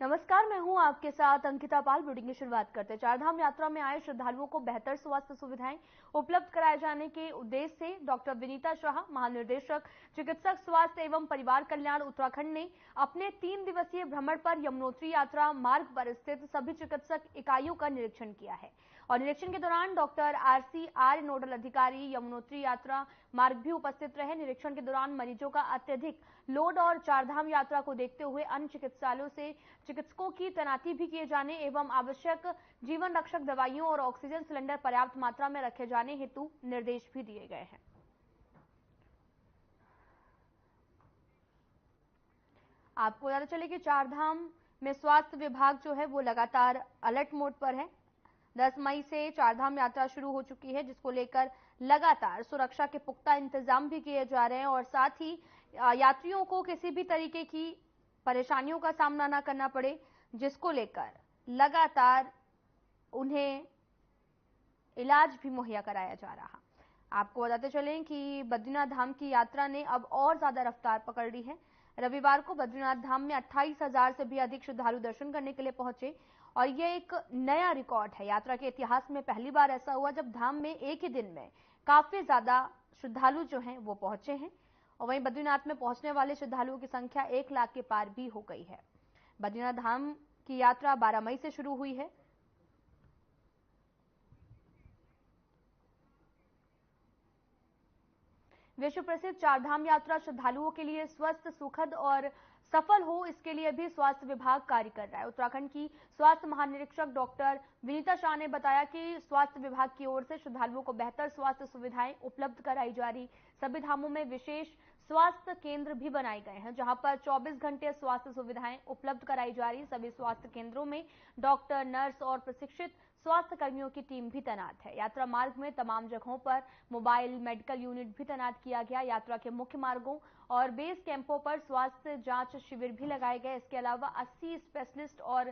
नमस्कार, मैं हूं आपके साथ अंकिता पाल। बुलेटिन की शुरुआत करते हैं। चारधाम यात्रा में आए श्रद्धालुओं को बेहतर स्वास्थ्य सुविधाएं उपलब्ध कराए जाने के उद्देश्य से डॉक्टर विनीता शाह, महानिदेशक चिकित्सक स्वास्थ्य एवं परिवार कल्याण उत्तराखंड ने अपने 3 दिवसीय भ्रमण पर यमुनोत्री यात्रा मार्ग पर स्थित सभी चिकित्सक इकाइयों का निरीक्षण किया है। और निरीक्षण के दौरान डॉक्टर आरसी आर्य, नोडल अधिकारी, यमुनोत्री यात्रा मार्ग भी उपस्थित रहे। निरीक्षण के दौरान मरीजों का अत्यधिक लोड और चारधाम यात्रा को देखते हुए अन्य चिकित्सालयों से चिकित्सकों की तैनाती भी किए जाने एवं आवश्यक जीवन रक्षक दवाइयों और ऑक्सीजन सिलेंडर पर्याप्त मात्रा में रखे जाने हेतु निर्देश भी दिए गए हैं। आपको बताते चले कि चारधाम में स्वास्थ्य विभाग जो है वो लगातार अलर्ट मोड पर है। 10 मई से चारधाम यात्रा शुरू हो चुकी है, जिसको लेकर लगातार सुरक्षा के पुख्ता इंतजाम भी किए जा रहे हैं और साथ ही यात्रियों को किसी भी तरीके की परेशानियों का सामना न करना पड़े, जिसको लेकर लगातार उन्हें इलाज भी मुहैया कराया जा रहा। आपको बताते चलें कि बद्रीनाथ धाम की यात्रा ने अब और ज्यादा रफ्तार पकड़ ली है। रविवार को बद्रीनाथ धाम में 28,000 से भी अधिक श्रद्धालु दर्शन करने के लिए पहुंचे और यह एक नया रिकॉर्ड है। यात्रा के इतिहास में पहली बार ऐसा हुआ जब धाम में एक ही दिन में काफी ज्यादा श्रद्धालु जो हैं वो पहुंचे हैं। और वहीं बद्रीनाथ में पहुंचने वाले श्रद्धालुओं की संख्या 1 लाख के पार भी हो गई है। बद्रीनाथ धाम की यात्रा 12 मई से शुरू हुई है। विश्व प्रसिद्ध चारधाम यात्रा श्रद्धालुओं के लिए स्वस्थ, सुखद और सफल हो, इसके लिए भी स्वास्थ्य विभाग कार्य कर रहा है। उत्तराखंड की स्वास्थ्य महानिरीक्षक डॉक्टर विनीता शाह ने बताया कि स्वास्थ्य विभाग की ओर से श्रद्धालुओं को बेहतर स्वास्थ्य सुविधाएं उपलब्ध कराई जा रही। सभी धामों में विशेष स्वास्थ्य केंद्र भी बनाए गए हैं, जहां पर 24 घंटे स्वास्थ्य सुविधाएं उपलब्ध कराई जा रही। सभी स्वास्थ्य केंद्रों में डॉक्टर, नर्स और प्रशिक्षित स्वास्थ्य कर्मियों की टीम भी तैनात है। यात्रा मार्ग में तमाम जगहों पर मोबाइल मेडिकल यूनिट भी तैनात किया गया। यात्रा के मुख्य मार्गों और बेस कैंपों पर स्वास्थ्य जांच शिविर भी लगाए गए। इसके अलावा 80 स्पेशलिस्ट और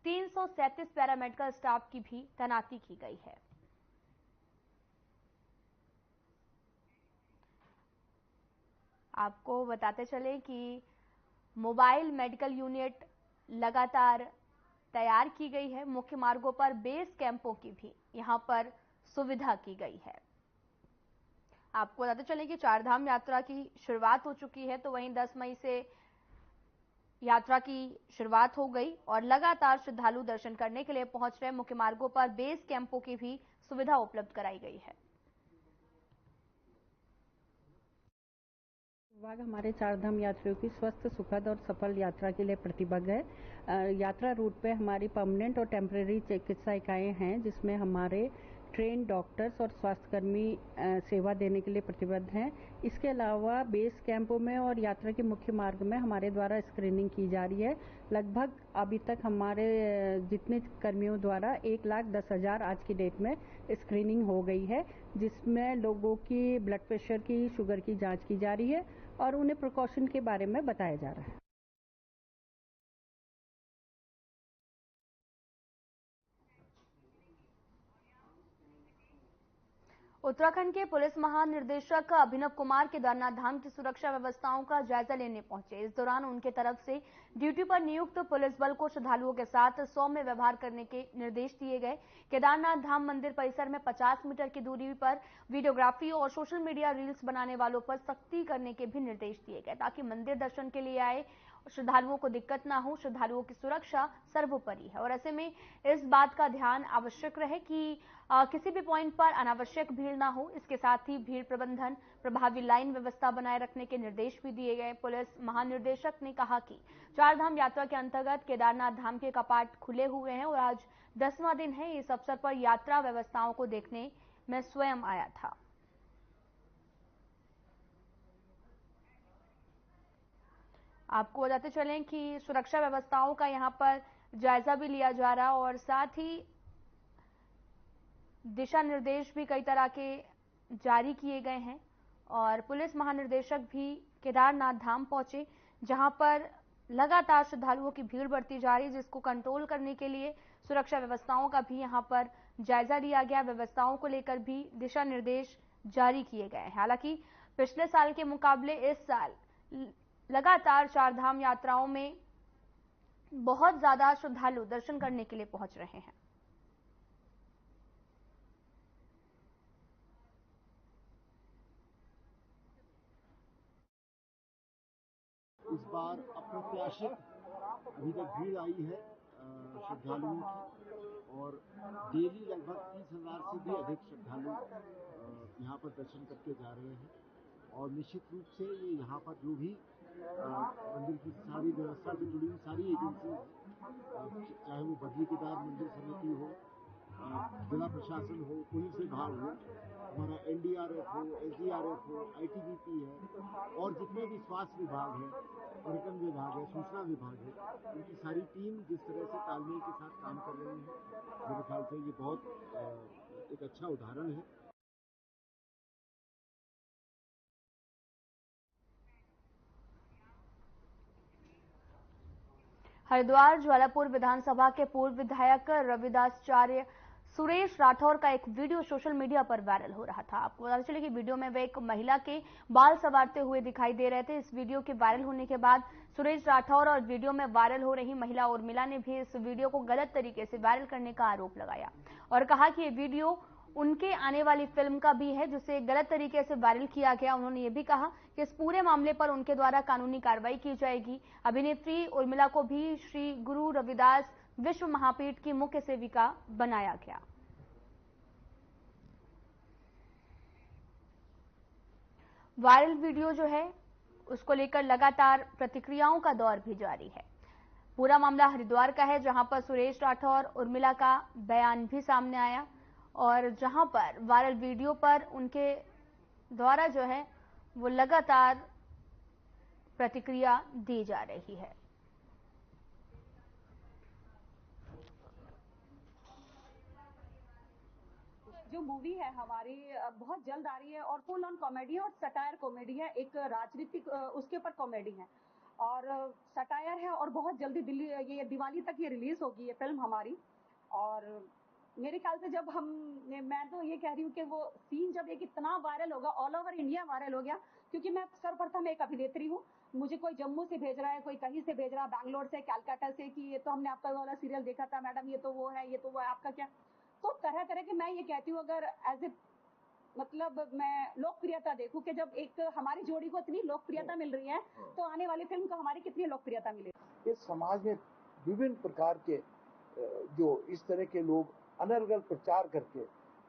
337 पैरामेडिकल स्टाफ की भी तैनाती की गई है। आपको बताते चले कि मोबाइल मेडिकल यूनिट लगातार तैयार की गई है। मुख्य मार्गों पर बेस कैंपों की भी यहां पर सुविधा की गई है। आपको बताते चलें कि चारधाम यात्रा की शुरुआत हो चुकी है, तो वहीं 10 मई से यात्रा की शुरुआत हो गई और लगातार श्रद्धालु दर्शन करने के लिए पहुंच रहे। मुख्य मार्गों पर बेस कैंपों की भी सुविधा उपलब्ध कराई गई है। विभाग हमारे चारधाम यात्रियों की स्वस्थ, सुखद और सफल यात्रा के लिए प्रतिबद्ध है। यात्रा रूट पे हमारी परमानेंट और टेम्परेरी चिकित्सा इकाइयाँ हैं, जिसमें हमारे ट्रेन डॉक्टर्स और स्वास्थ्यकर्मी सेवा देने के लिए प्रतिबद्ध हैं। इसके अलावा बेस कैंपों में और यात्रा के मुख्य मार्ग में हमारे द्वारा स्क्रीनिंग की जा रही है। लगभग अभी तक हमारे जितने कर्मियों द्वारा 1,10,000 आज की डेट में स्क्रीनिंग हो गई है, जिसमें लोगों की ब्लड प्रेशर की, शुगर की जांच की जा रही है और उन्हें प्रिकॉशन के बारे में बताया जा रहा है। उत्तराखंड के पुलिस महानिर्देशक अभिनव कुमार केदारनाथ धाम की सुरक्षा व्यवस्थाओं का जायजा लेने पहुंचे। इस दौरान उनके तरफ से ड्यूटी पर नियुक्त पुलिस बल को श्रद्धालुओं के साथ सौम्य व्यवहार करने के निर्देश दिए गए। केदारनाथ धाम मंदिर परिसर में 50 मीटर की दूरी पर वीडियोग्राफी और सोशल मीडिया रील्स बनाने वालों पर सख्ती करने के भी निर्देश दिए गए, ताकि मंदिर दर्शन के लिए आए श्रद्धालुओं को दिक्कत ना हो। श्रद्धालुओं की सुरक्षा सर्वोपरि है और ऐसे में इस बात का ध्यान आवश्यक रहे कि किसी भी पॉइंट पर अनावश्यक भीड़ ना हो। इसके साथ ही भीड़ प्रबंधन, प्रभावी लाइन व्यवस्था बनाए रखने के निर्देश भी दिए गए। पुलिस महानिर्देशक ने कहा कि चारधाम यात्रा के अंतर्गत केदारनाथ धाम के कपाट खुले हुए हैं और आज 10वां दिन है। इस अवसर पर यात्रा व्यवस्थाओं को देखने मैं स्वयं आया था। आपको बताते चलें कि सुरक्षा व्यवस्थाओं का यहां पर जायजा भी लिया जा रहा और साथ ही दिशा निर्देश भी कई तरह के जारी किए गए हैं। और पुलिस महानिर्देशक भी केदारनाथ धाम पहुंचे, जहां पर लगातार श्रद्धालुओं की भीड़ बढ़ती जा रही, जिसको कंट्रोल करने के लिए सुरक्षा व्यवस्थाओं का भी यहां पर जायजा लिया गया। व्यवस्थाओं को लेकर भी दिशा निर्देश जारी किए गए हैं। हालांकि पिछले साल के मुकाबले इस साल लगातार चारधाम यात्राओं में बहुत ज्यादा श्रद्धालु दर्शन करने के लिए पहुंच रहे हैं। इस बार अप्रत्याशित अभी तक भीड़ आई है श्रद्धालुओं की, और डेली लगभग 30,000 से भी अधिक श्रद्धालु यहाँ पर दर्शन करके जा रहे हैं। और निश्चित रूप से ये यहाँ पर जो भी मंदिर की सारी व्यवस्था से जुड़ी हुई सारी एजेंसी, चाहे वो बद्री केदार मंदिर समिति हो, जिला प्रशासन हो, पुलिस विभाग हो, हमारा NDRF हो, SDRF हो, ITBP है, और जितने भी स्वास्थ्य विभाग है, पर्यटन विभाग है, सूचना विभाग है, उनकी सारी टीम जिस तरह से तालमेल के साथ काम कर रही है, मेरे ख्याल से ये बहुत एक अच्छा उदाहरण है। हरिद्वार ज्वालापुर विधानसभा के पूर्व विधायक रविदासाचार्य सुरेश राठौर का एक वीडियो सोशल मीडिया पर वायरल हो रहा था। आपको पता चले कि वीडियो में वे एक महिला के बाल संवारते हुए दिखाई दे रहे थे। इस वीडियो के वायरल होने के बाद सुरेश राठौर और वीडियो में वायरल हो रही महिला उर्मिला ने भी इस वीडियो को गलत तरीके से वायरल करने का आरोप लगाया और कहा कि ये वीडियो उनके आने वाली फिल्म का भी है, जिसे गलत तरीके से वायरल किया गया। उन्होंने ये भी कहा कि इस पूरे मामले पर उनके द्वारा कानूनी कार्रवाई की जाएगी। अभिनेत्री उर्मिला को भी श्री गुरु रविदास विश्व महापीठ की मुख्य सेविका बनाया गया। वायरल वीडियो जो है उसको लेकर लगातार प्रतिक्रियाओं का दौर भी जारी है। पूरा मामला हरिद्वार का है, जहां पर सुरेश राठौर उर्मिला का बयान भी सामने आया और जहां पर वायरल वीडियो पर उनके द्वारा जो है वो लगातार प्रतिक्रिया दी जा रही है। जो मूवी है हमारी बहुत जल्द आ रही है और फुल ऑन कॉमेडी है और सटायर कॉमेडी है, एक राजनीतिक उसके ऊपर कॉमेडी है और सटायर है और बहुत जल्दी ये दिवाली तक ये रिलीज होगी ये फिल्म हमारी। और मेरे ख्याल से जब मैं तो ये कह रही हूँ कि वो सीन जब एक इतना वायरल होगा, ऑल ओवर इंडिया वायरल हो गया, क्योंकि मैं सर्वप्रथम एक अभिनेत्री हूँ, मुझे कोई जम्मू से भेज रहा है, कोई कहीं से भेज रहा है, बैंगलोर से, कैलकाटा से, कि ये तो हमने आपका वाला सीरियल देखा था मैडम, ये तो वो है, ये तो वो है, आपका क्या। तो तरह तरह के, मैं ये कहती हूँ अगर एज ए मतलब मैं लोकप्रियता देखूं कि जब एक हमारी जोड़ी को इतनी लोकप्रियता मिल रही है तो आने वाली फिल्म को हमारी कितनी लोकप्रियता मिलेगी। इस समाज में विभिन्न प्रकार के जो इस तरह के लोग अनर्गल प्रचार करके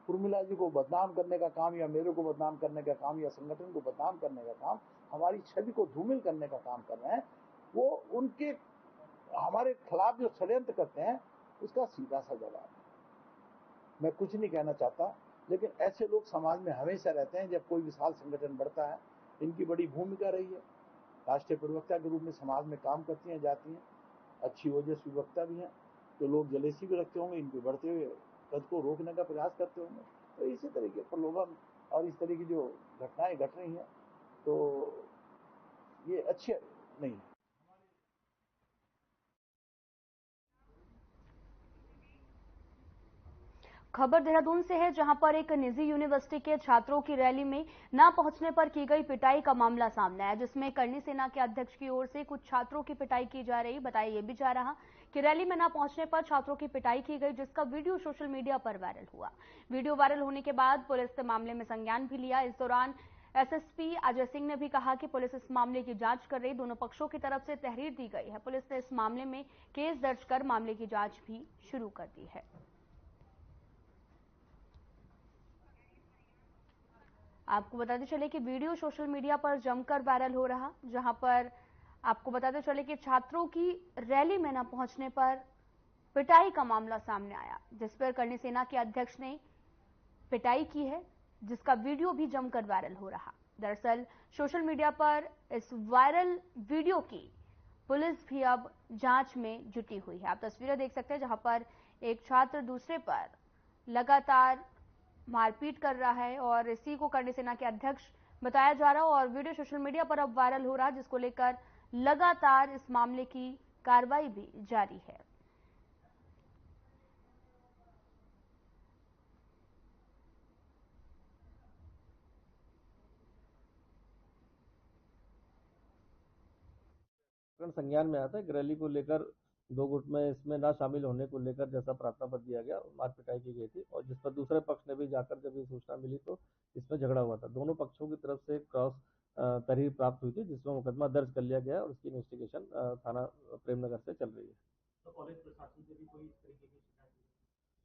उर्मिला जी को बदनाम करने का काम, या मेरे को बदनाम करने का काम, या संगठन को बदनाम करने का काम, हमारी छवि को धूमिल करने का काम कर रहे हैं, वो उनके हमारे खिलाफ जो षड्यंत्र करते हैं उसका सीधा सा जवाब है। मैं कुछ नहीं कहना चाहता, लेकिन ऐसे लोग समाज में हमेशा रहते हैं। जब कोई विशाल संगठन बढ़ता है, इनकी बड़ी भूमिका रही है, राष्ट्रीय प्रवक्ता के रूप में समाज में काम करती हैं, जाती हैं, अच्छी ओजस्वी वक्ता भी हैं, तो लोग जलेसी भी रखते होंगे, इनके बढ़ते हुए कद को रोकने का प्रयास करते होंगे। तो इसी तरह के प्रलोभन और इस तरह की जो घटनाएं घट रही हैं, तो ये अच्छे नहीं है। खबर देहरादून से है, जहां पर एक निजी यूनिवर्सिटी के छात्रों की रैली में न पहुंचने पर की गई पिटाई का मामला सामने आया, जिसमें करनी सेना के अध्यक्ष की ओर से कुछ छात्रों की पिटाई की जा रही। बताया यह भी जा रहा कि रैली में न पहुंचने पर छात्रों की पिटाई की गई, जिसका वीडियो सोशल मीडिया पर वायरल हुआ। वीडियो वायरल होने के बाद पुलिस ने मामले में संज्ञान भी लिया। इस दौरान एसएसपी अजय सिंह ने भी कहा कि पुलिस इस मामले की जांच कर रही, दोनों पक्षों की तरफ से तहरीर दी गई है। पुलिस ने इस मामले में केस दर्ज कर मामले की जांच भी शुरू कर दी है। आपको बताते चले कि वीडियो सोशल मीडिया पर जमकर वायरल हो रहा, जहां पर आपको बताते चले कि छात्रों की रैली में न पहुंचने पर पिटाई का मामला सामने आया, जिस पर करनी सेना के अध्यक्ष ने पिटाई की है, जिसका वीडियो भी जमकर वायरल हो रहा। दरअसल सोशल मीडिया पर इस वायरल वीडियो की पुलिस भी अब जांच में जुटी हुई है। आप तस्वीरें देख सकते हैं, जहां पर एक छात्र दूसरे पर लगातार मारपीट कर रहा है और इसी को करनी सेना के अध्यक्ष बताया जा रहा है और वीडियो सोशल मीडिया पर अब वायरल हो रहा, जिसको लेकर लगातार इस मामले की कार्रवाई भी जारी है। संज्ञान में आता है। रैली को लेकर 2 गुट में इसमें ना शामिल होने को लेकर जैसा प्रार्थना पत्र दिया गया, मार पिटाई की गई थी और जिस पर दूसरे पक्ष ने भी जाकर जब ये सूचना मिली तो इसमें झगड़ा हुआ था। दोनों पक्षों की तरफ से क्रॉस तहरीर प्राप्त हुई थी जिसमें मुकदमा दर्ज कर लिया गया और उसकी इन्वेस्टिगेशन थाना प्रेमनगर से चल रही है। तो कॉलेज प्रशासन से भी कोई इस तरीके की शिकायत?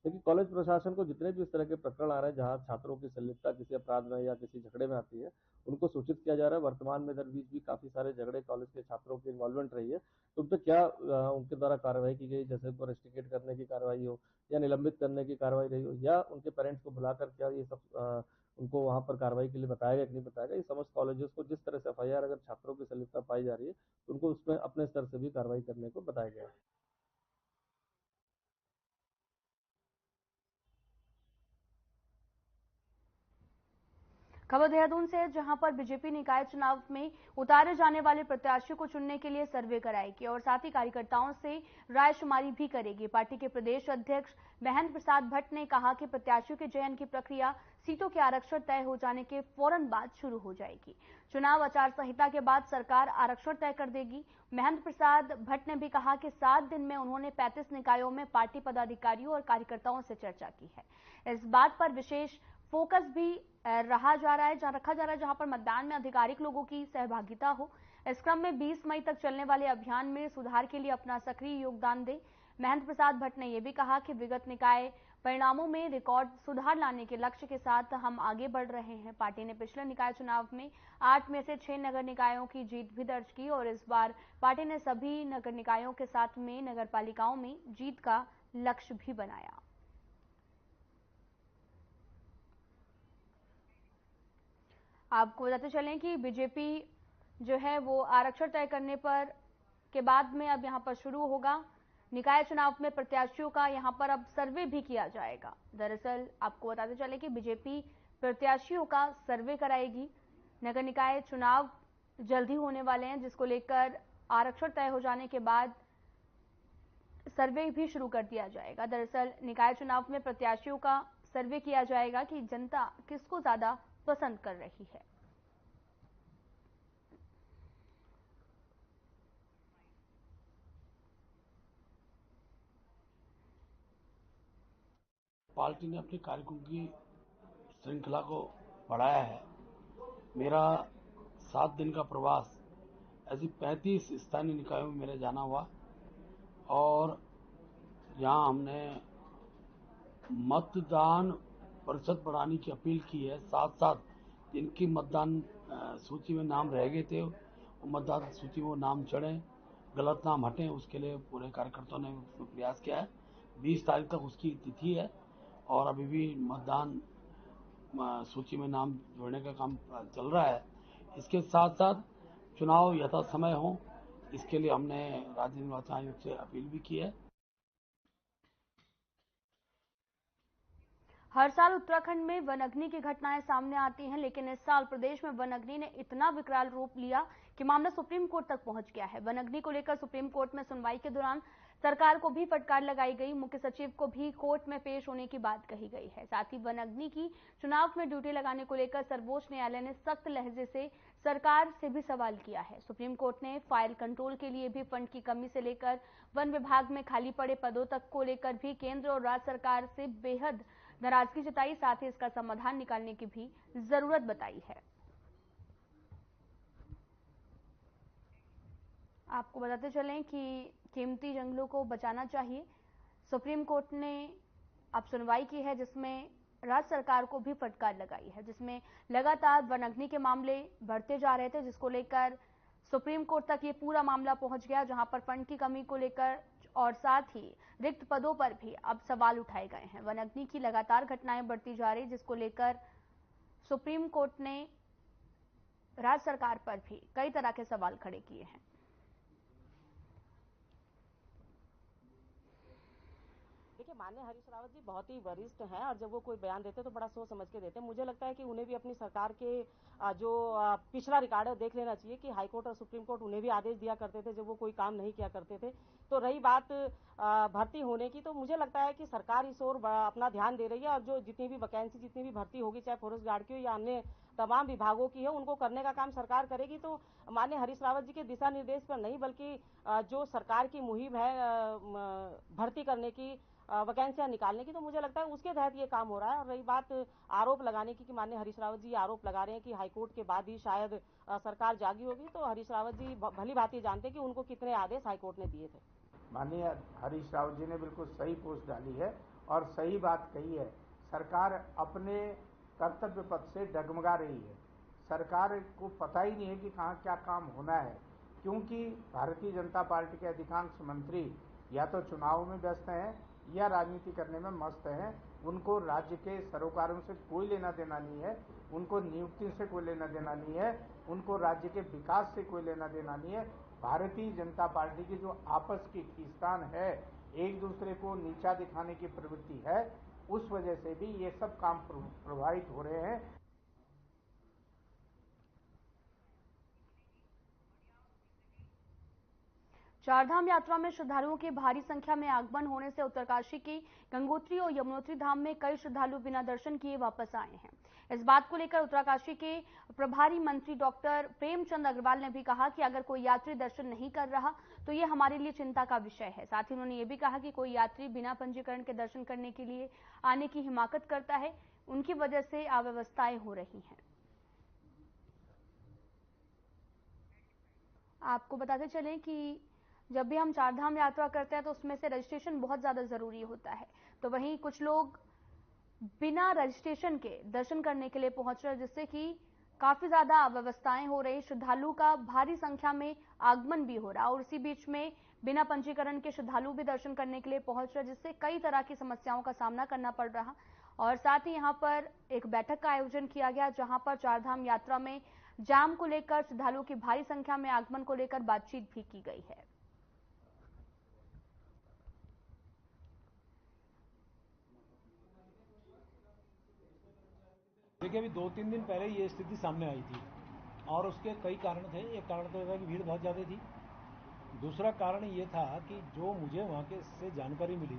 देखिए, कॉलेज प्रशासन को जितने भी इस तरह के प्रकरण आ रहे हैं जहां छात्रों की संलिप्तता किसी अपराध में या किसी झगड़े में आती है, उनको सूचित किया जा रहा है। वर्तमान में इधर बीच भी काफी सारे झगड़े कॉलेज के छात्रों की इन्वॉल्वमेंट रही है, तो उन पर क्या उनके द्वारा कार्रवाई की गई, जैसे उनको रेस्ट्रिकेट करने की कार्रवाई हो या निलंबित करने की कार्रवाई रही हो या उनके पेरेंट्स को बुलाकर क्या ये सब उनको वहां पर कार्रवाई के लिए बताया गया कि नहीं बताया गया। ये समस्त कॉलेजेस को जिस तरह से एफआईआर अगर छात्रों की संलिप्तता पाई जा रही है तो उनको उसमें अपने स्तर से भी कार्रवाई करने को बताया गया है। खबर देहरादून से, जहां पर बीजेपी निकाय चुनाव में उतारे जाने वाले प्रत्याशियों को चुनने के लिए सर्वे कराएगी और साथ ही कार्यकर्ताओं से रायशुमारी भी करेगी। पार्टी के प्रदेश अध्यक्ष महेंद्र प्रसाद भट्ट ने कहा कि प्रत्याशियों के चयन की प्रक्रिया सीटों के आरक्षण तय हो जाने के फौरन बाद शुरू हो जाएगी। चुनाव आचार संहिता के बाद सरकार आरक्षण तय कर देगी। महेंद्र प्रसाद भट्ट ने भी कहा कि 7 दिन में उन्होंने 35 निकायों में पार्टी पदाधिकारियों और कार्यकर्ताओं से चर्चा की है। इस बात पर विशेष फोकस भी रखा जा रहा है जहां पर मतदान में आधिकारिक लोगों की सहभागिता हो। इस क्रम में 20 मई तक चलने वाले अभियान में सुधार के लिए अपना सक्रिय योगदान दे। महेंद्र प्रसाद भट्ट ने यह भी कहा कि विगत निकाय परिणामों में रिकॉर्ड सुधार लाने के लक्ष्य के साथ हम आगे बढ़ रहे हैं। पार्टी ने पिछले निकाय चुनाव में 8 में से 6 नगर निकायों की जीत भी दर्ज की और इस बार पार्टी ने सभी नगर निकायों के साथ में नगर पालिकाओं में जीत का लक्ष्य भी बनाया। आपको बताते चलें कि बीजेपी जो है वो आरक्षण तय करने पर के बाद में अब यहां पर शुरू होगा निकाय चुनाव में प्रत्याशियों का यहां पर अब सर्वे भी किया जाएगा। दरअसल आपको बताते चलें कि बीजेपी प्रत्याशियों का सर्वे कराएगी। नगर निकाय चुनाव जल्दी होने वाले हैं जिसको लेकर आरक्षण तय हो जाने के बाद सर्वे भी शुरू कर दिया जाएगा। दरअसल निकाय चुनाव में प्रत्याशियों का सर्वे किया जाएगा कि जनता किसको ज्यादा पसंद कर रही है। पार्टी ने अपनी कार्यक्रम की श्रृंखला को बढ़ाया है। मेरा 7 दिन का प्रवास ऐसी 35 स्थानीय निकायों में मेरे जाना हुआ और यहाँ हमने मतदान प्रतिशत बढ़ाने की अपील की है। साथ साथ जिनकी मतदान सूची में नाम रह गए थे वो मतदान सूची में नाम चढ़े, गलत नाम हटें, उसके लिए पूरे कार्यकर्ताओं ने प्रयास किया है। 20 तारीख तक उसकी तिथि है और अभी भी मतदान सूची में नाम जोड़ने का काम चल रहा है। इसके साथ साथ चुनाव यथा समय हो इसके लिए हमने राज्य निर्वाचन आयोग से अपील भी की है। हर साल उत्तराखंड में वनाग्नि की घटनाएं सामने आती हैं, लेकिन इस साल प्रदेश में वनाग्नि ने इतना विकराल रूप लिया कि मामला सुप्रीम कोर्ट तक पहुंच गया है। वनाग्नि को लेकर सुप्रीम कोर्ट में सुनवाई के दौरान सरकार को भी फटकार लगाई गई। मुख्य सचिव को भी कोर्ट में पेश होने की बात कही गई है। साथ ही वनाग्नि की चुनाव में ड्यूटी लगाने को लेकर सर्वोच्च न्यायालय ने सख्त लहजे से सरकार से भी सवाल किया है। सुप्रीम कोर्ट ने फायर कंट्रोल के लिए भी फंड की कमी से लेकर वन विभाग में खाली पड़े पदों तक को लेकर भी केंद्र और राज्य सरकार से बेहद नाराजगी जताई, साथ ही इसका समाधान निकालने की भी जरूरत बताई है। आपको बताते चलें कि कीमती जंगलों को बचाना चाहिए। सुप्रीम कोर्ट ने अब सुनवाई की है जिसमें राज्य सरकार को भी फटकार लगाई है, जिसमें लगातार वनाग्नि के मामले बढ़ते जा रहे थे, जिसको लेकर सुप्रीम कोर्ट तक ये पूरा मामला पहुंच गया, जहां पर फंड की कमी को लेकर और साथ ही रिक्त पदों पर भी अब सवाल उठाए गए हैं। वनाग्नि की लगातार घटनाएं बढ़ती जा रही, जिसको लेकर सुप्रीम कोर्ट ने राज्य सरकार पर भी कई तरह के सवाल खड़े किए हैं। देखिए, माननीय हरीश रावत जी बहुत ही वरिष्ठ हैं और जब वो कोई बयान देते तो बड़ा सोच समझ के देते हैं। मुझे लगता है कि उन्हें भी अपनी सरकार के जो पिछला रिकॉर्ड है देख लेना चाहिए कि हाई कोर्ट और सुप्रीम कोर्ट उन्हें भी आदेश दिया करते थे जब वो कोई काम नहीं किया करते थे। तो रही बात भर्ती होने की, तो मुझे लगता है कि सरकार इस ओर अपना ध्यान दे रही है और जो जितनी भी वैकेंसी जितनी भी भर्ती होगी, चाहे फॉरेस्ट गार्ड की हो या अन्य तमाम विभागों की है, उनको करने का काम सरकार करेगी। तो माननीय हरीश रावत जी के दिशा निर्देश पर नहीं, बल्कि जो सरकार की मुहिम है भर्ती करने की, वैकेंसियां निकालने की, तो मुझे लगता है उसके तहत ये काम हो रहा है। और रही बात आरोप लगाने की कि माननीय हरीश रावत जी आरोप लगा रहे हैं कि हाईकोर्ट के बाद ही शायद सरकार जागी होगी, तो हरीश रावत जी भली भांति जानते हैं कि उनको कितने आदेश हाईकोर्ट ने दिए थे। माननीय हरीश रावत जी ने बिल्कुल सही पोस्ट डाली है और सही बात कही है। सरकार अपने कर्तव्य पथ से डगमगा रही है। सरकार को पता ही नहीं है कि कहाँ क्या काम होना है, क्योंकि भारतीय जनता पार्टी के अधिकांश मंत्री या तो चुनाव में व्यस्त हैं या राजनीति करने में मस्त हैं। उनको राज्य के सरोकारों से कोई लेना देना नहीं है, उनको नियुक्ति से कोई लेना देना नहीं है, उनको राज्य के विकास से कोई लेना देना नहीं है। भारतीय जनता पार्टी की जो आपस की खींचतान है, एक दूसरे को नीचा दिखाने की प्रवृत्ति है, उस वजह से भी ये सब काम प्रभावित हो रहे हैं। चारधाम यात्रा में श्रद्धालुओं के भारी संख्या में आगमन होने से उत्तरकाशी की गंगोत्री और यमुनोत्री धाम में कई श्रद्धालु बिना दर्शन किए वापस आए हैं। इस बात को लेकर उत्तरकाशी के प्रभारी मंत्री डॉक्टर प्रेमचंद अग्रवाल ने भी कहा कि अगर कोई यात्री दर्शन नहीं कर रहा तो ये हमारे लिए चिंता का विषय है। साथ ही उन्होंने ये भी कहा कि कोई यात्री बिना पंजीकरण के दर्शन करने के लिए आने की हिमाकत करता है, उनकी वजह से अव्यवस्थाएं हो रही हैं। आपको बताते चलें कि जब भी हम चारधाम यात्रा करते हैं तो उसमें से रजिस्ट्रेशन बहुत ज्यादा जरूरी होता है, तो वहीं कुछ लोग बिना रजिस्ट्रेशन के दर्शन करने के लिए पहुंच रहे, जिससे कि काफी ज्यादा अव्यवस्थाएं हो रही। श्रद्धालु का भारी संख्या में आगमन भी हो रहा और उसी बीच में बिना पंजीकरण के श्रद्धालु भी दर्शन करने के लिए पहुंच रहे, जिससे कई तरह की समस्याओं का सामना करना पड़ रहा। और साथ ही यहाँ पर एक बैठक का आयोजन किया गया, जहां पर चारधाम यात्रा में जाम को लेकर, श्रद्धालुओं की भारी संख्या में आगमन को लेकर बातचीत भी की गई है। देखिए, अभी 2-3 दिन पहले ये स्थिति सामने आई थी और उसके कई कारण थे। एक कारण तो था कि भीड़ बहुत ज़्यादा थी। दूसरा कारण ये था कि जो मुझे वहाँ के से जानकारी मिली,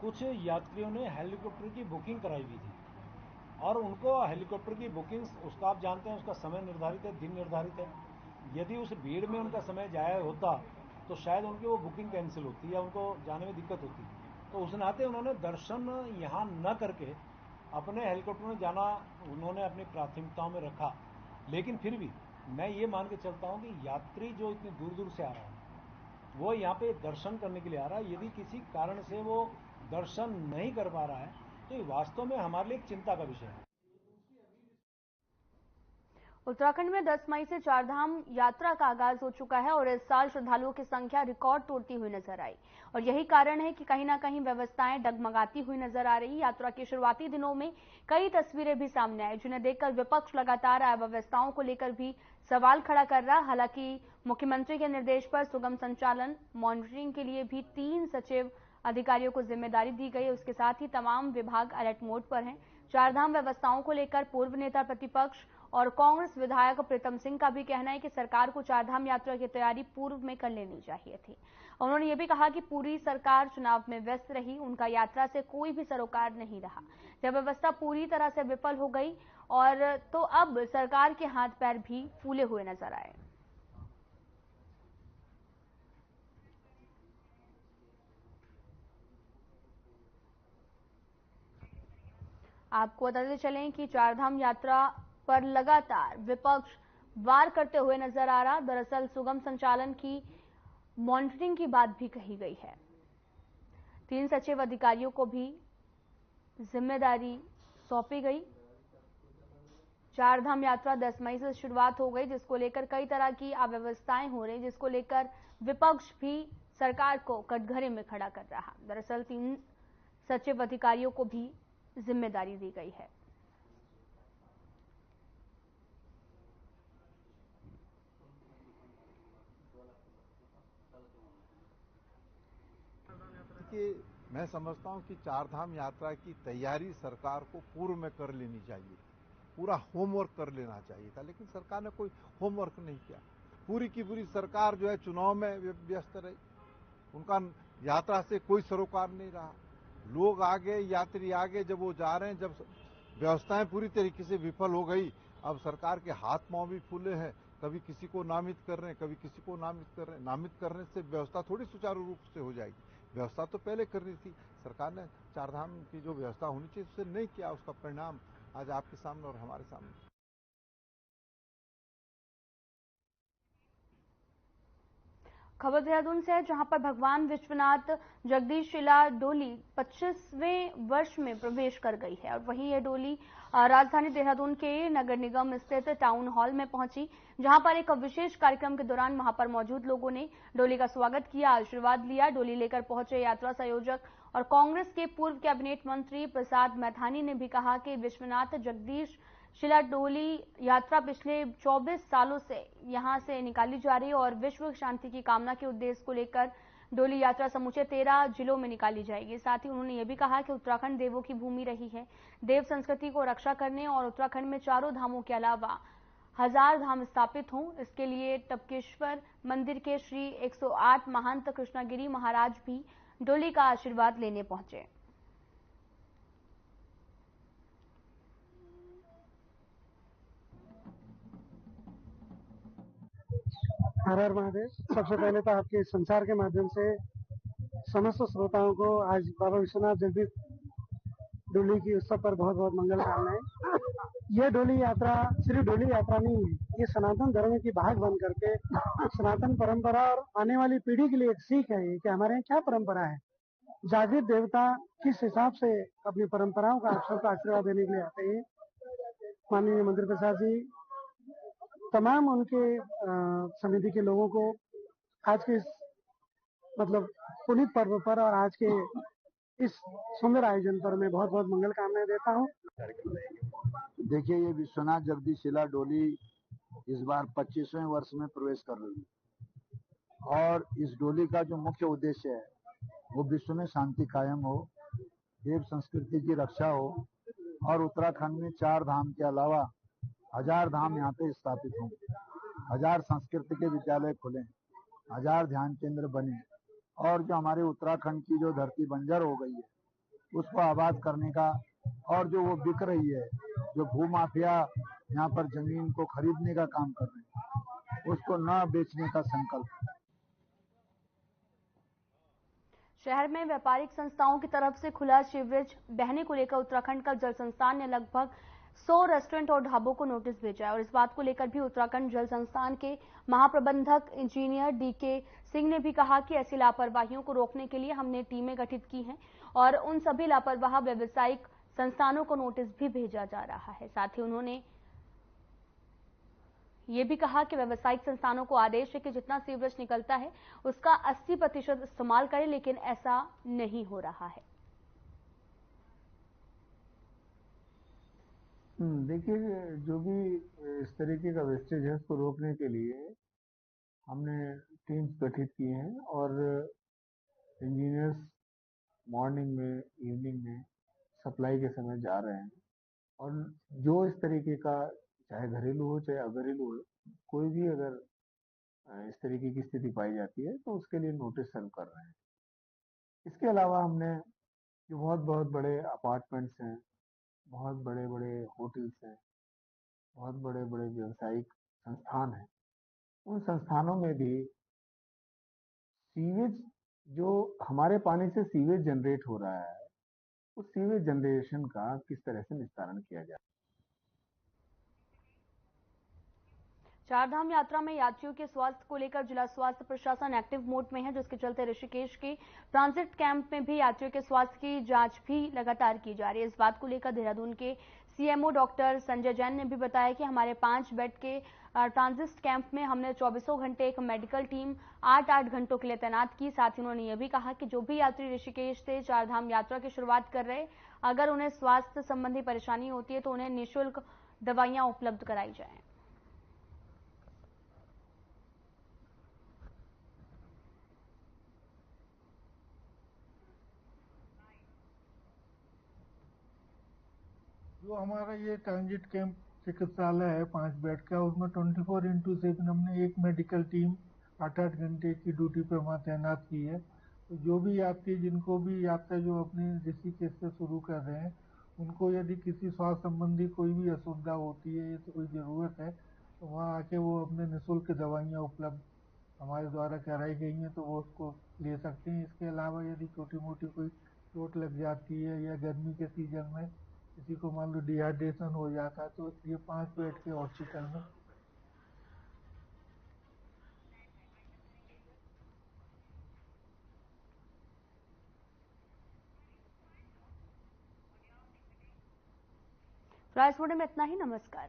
कुछ यात्रियों ने हेलीकॉप्टर की बुकिंग कराई हुई थी और उनको हेलीकॉप्टर की बुकिंग, उसका आप जानते हैं, उसका समय निर्धारित है, दिन निर्धारित है। यदि उस भीड़ में उनका समय जाया होता तो शायद उनकी वो बुकिंग कैंसिल होती या उनको जाने में दिक्कत होती। तो उस नाते उन्होंने दर्शन यहाँ न करके अपने हेलीकॉप्टर में जाना उन्होंने अपनी प्राथमिकताओं में रखा। लेकिन फिर भी मैं ये मान के चलता हूँ कि यात्री जो इतनी दूर दूर से आ रहा है वो यहाँ पे दर्शन करने के लिए आ रहा है। यदि किसी कारण से वो दर्शन नहीं कर पा रहा है तो ये वास्तव में हमारे लिए एक चिंता का विषय है। उत्तराखंड में 10 मई से चारधाम यात्रा का आगाज हो चुका है और इस साल श्रद्धालुओं की संख्या रिकॉर्ड तोड़ती हुई नजर आई और यही कारण है कि कहीं ना कहीं व्यवस्थाएं डगमगाती हुई नजर आ रही। यात्रा के शुरुआती दिनों में कई तस्वीरें भी सामने आई, जिन्हें देखकर विपक्ष लगातार अव्यवस्थाओं को लेकर भी सवाल खड़ा कर रहा। हालांकि मुख्यमंत्री के निर्देश पर सुगम संचालन, मॉनिटरिंग के लिए भी 3 सचिव अधिकारियों को जिम्मेदारी दी गई। उसके साथ ही तमाम विभाग अलर्ट मोड पर हैं। चारधाम व्यवस्थाओं को लेकर पूर्व नेता प्रतिपक्ष और कांग्रेस विधायक प्रीतम सिंह का भी कहना है कि सरकार को चारधाम यात्रा की तैयारी पूर्व में कर लेनी चाहिए थी। उन्होंने ये भी कहा कि पूरी सरकार चुनाव में व्यस्त रही, उनका यात्रा से कोई भी सरोकार नहीं रहा। जब व्यवस्था पूरी तरह से विफल हो गई और तो अब सरकार के हाथ पैर भी फूले हुए नजर आए। आपको बताते चलें कि चारधाम यात्रा पर लगातार विपक्ष वार करते हुए नजर आ रहा। दरअसल सुगम संचालन की मॉनिटरिंग की बात भी कही गई है। 3 सचिव अधिकारियों को भी जिम्मेदारी सौंपी गई। चारधाम यात्रा 10 मई से शुरुआत हो गई, जिसको लेकर कई तरह की अव्यवस्थाएं हो रही, जिसको लेकर विपक्ष भी सरकार को कटघरे में खड़ा कर रहा। दरअसल 3 सचिव अधिकारियों को भी जिम्मेदारी दी गई है। देखिए, मैं समझता हूं कि चारधाम यात्रा की तैयारी सरकार को पूर्व में कर लेनी चाहिए, पूरा होमवर्क कर लेना चाहिए था, लेकिन सरकार ने कोई होमवर्क नहीं किया। पूरी की पूरी सरकार जो है चुनाव में व्यस्त रही, उनका यात्रा से कोई सरोकार नहीं रहा। लोग आगे, यात्री आगे, जब वो जा रहे हैं, जब व्यवस्थाएं पूरी तरीके से विफल हो गई, अब सरकार के हाथ पांव भी फूले हैं, कभी किसी को नामित कर रहे हैं, कभी किसी को नामित कर रहे हैं। नामित करने से व्यवस्था थोड़ी सुचारू रूप से हो जाएगी। व्यवस्था तो पहले कर रही थी सरकार ने, चारधाम की जो व्यवस्था होनी चाहिए उसे नहीं किया, उसका परिणाम आज आपके सामने और हमारे सामने। खबर देहरादून से है, जहां पर भगवान विश्वनाथ जगदीश शिला डोली 25वें वर्ष में प्रवेश कर गई है और वहीं यह डोली राजधानी देहरादून के नगर निगम स्थित टाउन हॉल में पहुंची, जहां पर एक विशेष कार्यक्रम के दौरान वहां पर मौजूद लोगों ने डोली का स्वागत किया, आशीर्वाद लिया। डोली लेकर पहुंचे यात्रा संयोजक और कांग्रेस के पूर्व कैबिनेट मंत्री प्रसाद मैथानी ने भी कहा कि विश्वनाथ जगदीश शिला डोली यात्रा पिछले 24 सालों से यहां से निकाली जा रही है और विश्व शांति की कामना के उद्देश्य को लेकर डोली यात्रा समूचे 13 जिलों में निकाली जाएगी। साथ ही उन्होंने ये भी कहा कि उत्तराखंड देवों की भूमि रही है, देव संस्कृति को रक्षा करने और उत्तराखंड में चारों धामों के अलावा 1000 धाम स्थापित हों, इसके लिए टपकेश्वर मंदिर के श्री 108 महंत कृष्णागिरी महाराज भी डोली का आशीर्वाद लेने पहुंचे। हर हर महादेव। सबसे पहले तो आपके संसार के माध्यम से समस्त श्रोताओं को आज बाबा विश्वनाथ जगदीश डोली की उत्सव पर बहुत बहुत मंगल कामनाएं। यह डोली यात्रा सिर्फ डोली यात्रा नहीं है, ये सनातन धर्म की भाग बन करके सनातन परंपरा और आने वाली पीढ़ी के लिए एक सीख है कि हमारे यहाँ क्या परंपरा है। जागृत देवता किस हिसाब से अपनी परंपराओं का आप सबका आशीर्वाद देने के लिए आते हैं। माननीय मंत्री प्रसाद जी, तमाम उनके समिति के लोगों को आज के मतलब पुनीत पर्व पर और आज के इस सुंदर आयोजन पर मैं बहुत बहुत मंगल कामनाएं देता हूं। देखिए, ये विश्वनाथ जगदीश शिला डोली इस बार 25वें वर्ष में प्रवेश कर रही है और इस डोली का जो मुख्य उद्देश्य है वो विश्व में शांति कायम हो, देव संस्कृति की रक्षा हो और उत्तराखंड में 4 धाम के अलावा 1000 धाम यहाँ पे स्थापित हों, 1000 संस्कृत के विद्यालय खुले, 1000 ध्यान केंद्र बने और जो हमारे उत्तराखंड की जो धरती बंजर हो गई है उसको आबाद करने का, और जो वो बिक रही है, जो भूमाफिया यहाँ पर जमीन को खरीदने का काम कर रहे हैं, उसको न बेचने का संकल्प। शहर में व्यापारिक संस्थाओं की तरफ से खुला सीवरेज बहने को लेकर उत्तराखंड का जल संस्थान ने लगभग 100 रेस्टोरेंट और ढाबों को नोटिस भेजा है और इस बात को लेकर भी उत्तराखंड जल संस्थान के महाप्रबंधक इंजीनियर डीके सिंह ने भी कहा कि ऐसी लापरवाहियों को रोकने के लिए हमने टीमें गठित की हैं और उन सभी लापरवाह व्यावसायिक संस्थानों को नोटिस भी भेजा जा रहा है। साथ ही उन्होंने ये भी कहा कि व्यावसायिक संस्थानों को आदेश है कि जितना सीवरेज निकलता है उसका 80% इस्तेमाल करें, लेकिन ऐसा नहीं हो रहा है। देखिए, जो भी इस तरीके का वेस्टेज है उसको रोकने के लिए हमने टीम्स गठित किए हैं और इंजीनियर्स मॉर्निंग में, इवनिंग में सप्लाई के समय जा रहे हैं और जो इस तरीके का, चाहे घरेलू हो चाहे अघरेलू हो, कोई भी अगर इस तरीके की स्थिति पाई जाती है तो उसके लिए नोटिस सर्व कर रहे हैं। इसके अलावा हमने जो बहुत बड़े अपार्टमेंट्स हैं, बहुत बड़े बड़े होटल्स हैं, बहुत बड़े बड़े व्यावसायिक संस्थान हैं, उन संस्थानों में भी सीवेज, जो हमारे पानी से सीवेज जनरेट हो रहा है, उस सीवेज जनरेशन का किस तरह से निस्तारण किया जाए। चारधाम यात्रा में यात्रियों के स्वास्थ्य को लेकर जिला स्वास्थ्य प्रशासन एक्टिव मोड में है, जिसके चलते ऋषिकेश के ट्रांजिट कैंप में भी यात्रियों के स्वास्थ्य की जांच भी लगातार की जा रही है। इस बात को लेकर देहरादून के सीएमओ डॉक्टर संजय जैन ने भी बताया कि हमारे 5 बेड के ट्रांजिट कैंप में हमने 24 घंटे एक मेडिकल टीम 8-8 घंटों के लिए तैनात की। साथ ही उन्होंने यह भी कहा कि जो भी यात्री ऋषिकेश से चारधाम यात्रा की शुरुआत कर रहे, अगर उन्हें स्वास्थ्य संबंधी परेशानी होती है तो उन्हें निःशुल्क दवाइयां उपलब्ध कराई जाएं। जो हमारा ये ट्रांजिट कैंप चिकित्सालय है 5 बेड का, उसमें 24/7 हमने एक मेडिकल टीम 8-8 घंटे की ड्यूटी पे वहाँ तैनात की है। तो जो भी यात्री, जिनको भी यात्रा जो अपने ऋषिकेश से शुरू कर रहे हैं, उनको यदि किसी स्वास्थ्य संबंधी कोई भी असुविधा होती है या तो कोई ज़रूरत है तो वहाँ आके वो अपने निःशुल्क दवाइयाँ उपलब्ध हमारे द्वारा कराई गई हैं तो वो उसको ले सकते हैं। इसके अलावा यदि छोटी मोटी कोई चोट लग जाती है या गर्मी के सीजन में किसी को मान लो डिहाइड्रेशन हो जाता है तो ये 5 बेड के हॉस्पिटल में राजपुर में इतना ही। नमस्कार।